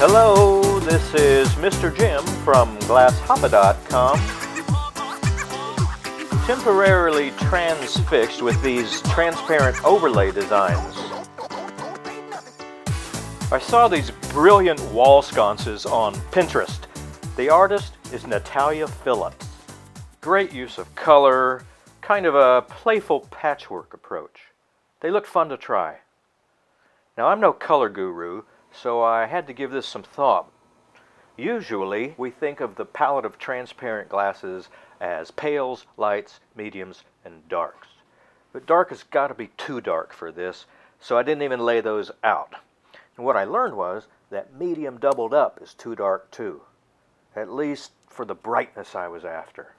Hello, this is Mr. Jim from GlassHopper.com, temporarily transfixed with these transparent overlay designs. I saw these brilliant wall sconces on Pinterest. The artist is Natalia Phillips. Great use of color, kind of a playful patchwork approach. They look fun to try. Now, I'm no color guru, so I had to give this some thought. Usually, we think of the palette of transparent glasses as pales, lights, mediums, and darks. But dark has got to be too dark for this, so I didn't even lay those out. And what I learned was that medium doubled up is too dark too, at least for the brightness I was after.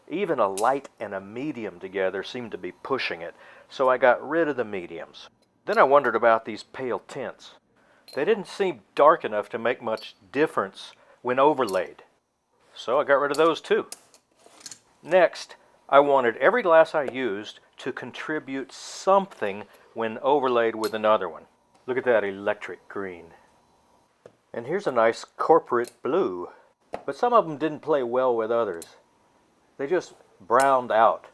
Even a light and a medium together seemed to be pushing it, so I got rid of the mediums. Then I wondered about these pale tints. They didn't seem dark enough to make much difference when overlaid, so I got rid of those too. Next, I wanted every glass I used to contribute something when overlaid with another one. Look at that electric green. And here's a nice corporate blue, but some of them didn't play well with others. They just browned out,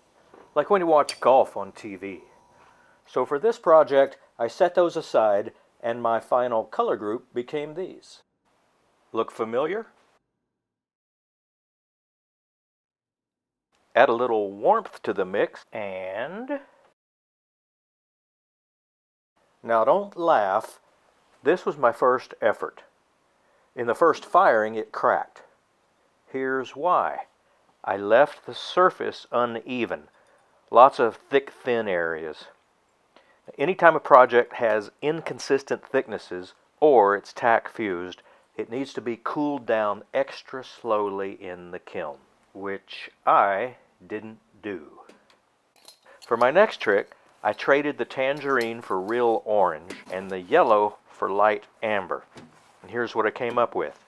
like when you watch golf on TV. So for this project, I set those aside, and my final color group became these. Look familiar? Add a little warmth to the mix, and... Now don't laugh, this was my first effort. In the first firing, it cracked. Here's why. I left the surface uneven. Lots of thick, thin areas. Anytime a project has inconsistent thicknesses or it's tack fused, it needs to be cooled down extra slowly in the kiln, which I didn't do. For my next trick, I traded the tangerine for real orange and the yellow for light amber. And here's what I came up with.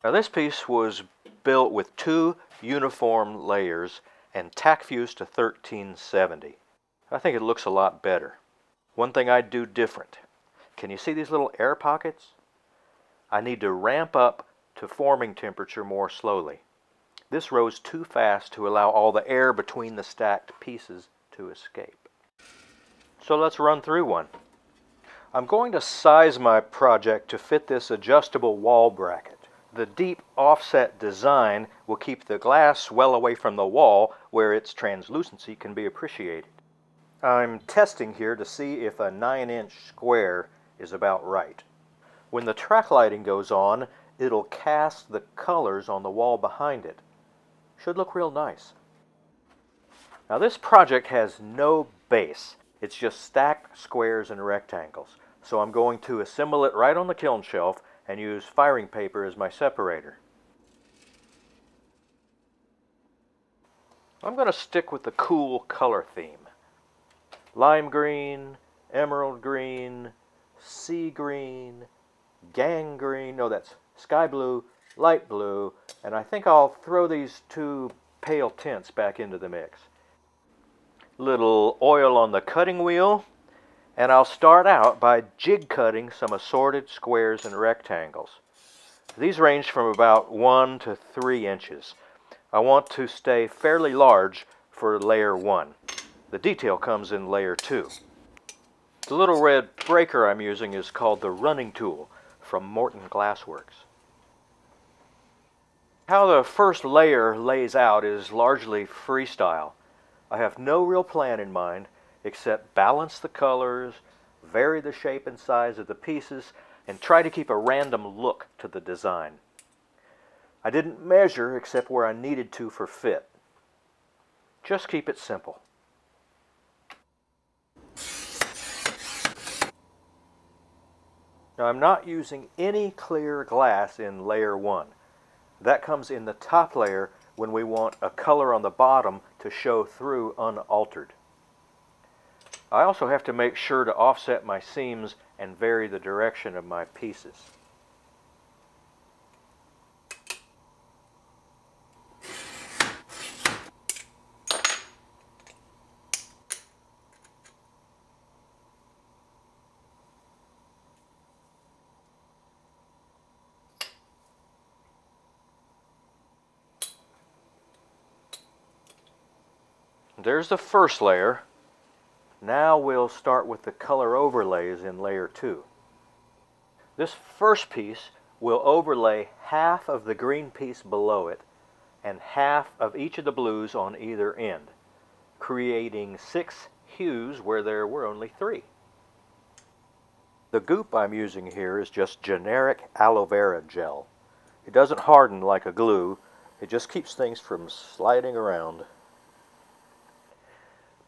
Now this piece was built with 2 uniform layers and tack fused to 1370. I think it looks a lot better. One thing I'd do different. Can you see these little air pockets? I need to ramp up to forming temperature more slowly. This rose too fast to allow all the air between the stacked pieces to escape. So let's run through one. I'm going to size my project to fit this adjustable wall bracket. The deep offset design will keep the glass well away from the wall where its translucency can be appreciated. I'm testing here to see if a 9-inch square is about right. When the track lighting goes on, it'll cast the colors on the wall behind it. Should look real nice. Now this project has no base. It's just stacked squares and rectangles. So I'm going to assemble it right on the kiln shelf and use firing paper as my separator. I'm going to stick with the cool color theme. Lime green, emerald green, sea green, gang green, no, that's sky blue, light blue, and I think I'll throw these 2 pale tints back into the mix. Little oil on the cutting wheel, and I'll start out by jig cutting some assorted squares and rectangles. These range from about 1 to 3 inches. I want to stay fairly large for layer 1. The detail comes in layer 2. The little red breaker I'm using is called the running tool from Morton Glassworks. How the first layer lays out is largely freestyle. I have no real plan in mind except balance the colors, vary the shape and size of the pieces, and try to keep a random look to the design. I didn't measure except where I needed to for fit. Just keep it simple. Now I'm not using any clear glass in layer 1. That comes in the top layer when we want a color on the bottom to show through unaltered. I also have to make sure to offset my seams and vary the direction of my pieces. There's the first layer. Now we'll start with the color overlays in layer 2. This first piece will overlay half of the green piece below it and half of each of the blues on either end, creating 6 hues where there were only 3. The goop I'm using here is just generic aloe vera gel. It doesn't harden like a glue, it just keeps things from sliding around.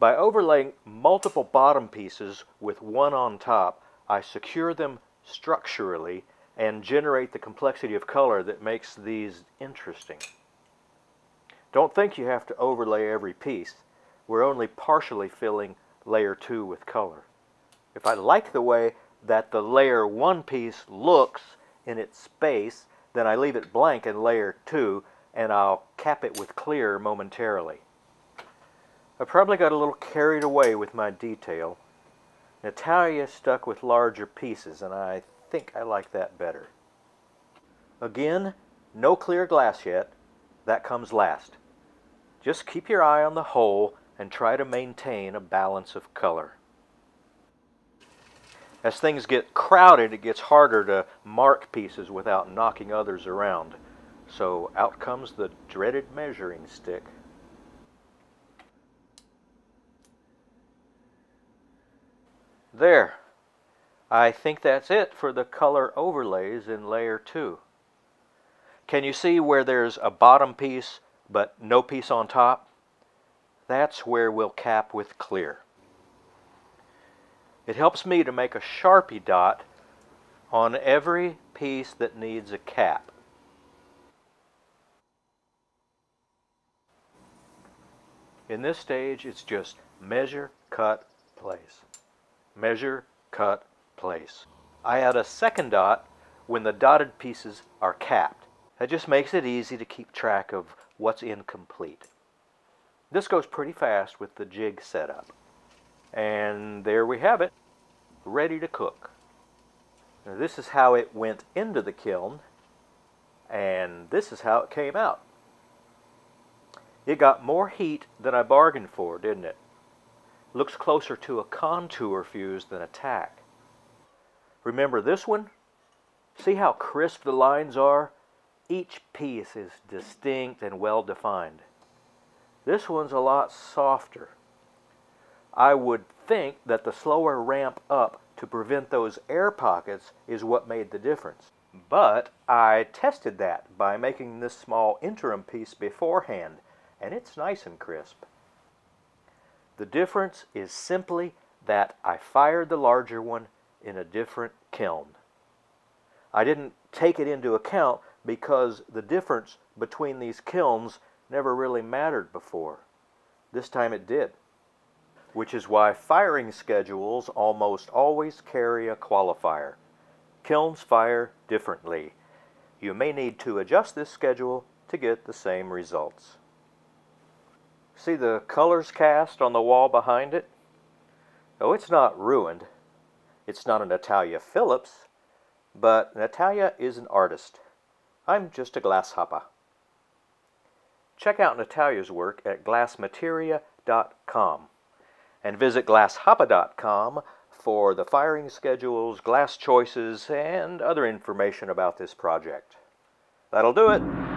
By overlaying multiple bottom pieces with one on top, I secure them structurally and generate the complexity of color that makes these interesting. Don't think you have to overlay every piece. We're only partially filling layer 2 with color. If I like the way that the layer 1 piece looks in its space, then I leave it blank in layer 2 and I'll cap it with clear momentarily. I probably got a little carried away with my detail. Natalia stuck with larger pieces, and I think I like that better. Again, no clear glass yet. That comes last. Just keep your eye on the hole and try to maintain a balance of color. As things get crowded, it gets harder to mark pieces without knocking others around. So out comes the dreaded measuring stick. There. I think that's it for the color overlays in layer 2. Can you see where there's a bottom piece but no piece on top? That's where we'll cap with clear. It helps me to make a Sharpie dot on every piece that needs a cap. In this stage, it's just measure, cut, place. Measure, cut, place. I add a second dot when the dotted pieces are capped. That just makes it easy to keep track of what's incomplete. This goes pretty fast with the jig setup. And there we have it, ready to cook. Now, this is how it went into the kiln, and this is how it came out. It got more heat than I bargained for, didn't it? Looks closer to a contour fuse than a tack. Remember this one? See how crisp the lines are? Each piece is distinct and well defined. This one's a lot softer. I would think that the slower ramp up to prevent those air pockets is what made the difference. But I tested that by making this small interim piece beforehand, and it's nice and crisp. The difference is simply that I fired the larger one in a different kiln. I didn't take it into account because the difference between these kilns never really mattered before. This time it did, which is why firing schedules almost always carry a qualifier. Kilns fire differently. You may need to adjust this schedule to get the same results. See the colors cast on the wall behind it? Oh, it's not ruined. It's not a Natalia Phillips, but Natalia is an artist. I'm just a glasshopper. Check out Natalia's work at glassmateria.com and visit glasshopper.com for the firing schedules, glass choices, and other information about this project. That'll do it.